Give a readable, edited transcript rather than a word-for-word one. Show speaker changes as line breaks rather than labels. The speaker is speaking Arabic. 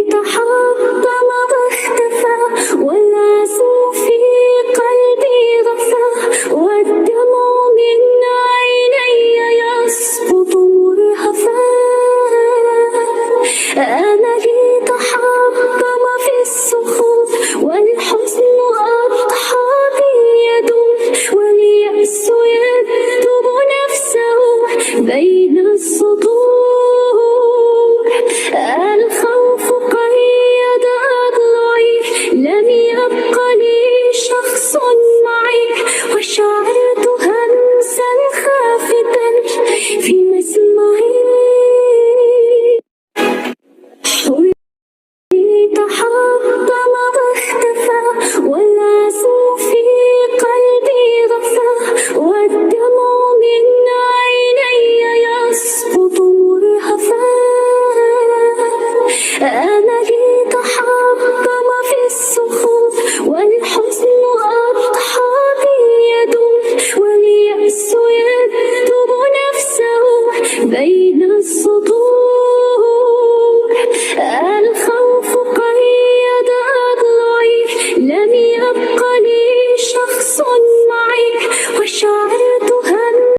تحطم واختفى، والعزم في قلبي غفى، والدمع من عيني يسقط مرهفا. أنا لي تحطم في الصخور، والحزن أضحى بي يدور، واليأس يكتب نفسه بين السطور. الخوف قيد أضلعي، لم يبق لي شخص معي، وشعرت همسا خافتا في مسمعي. تحطم واختفى، والعزم في قلبي غفى، والدمع من عيني يسقط مرهفا. أنا لي تحطم في الصخور، والحزن أضحى بي يدور، واليأس يكتب نفسه بين السطور.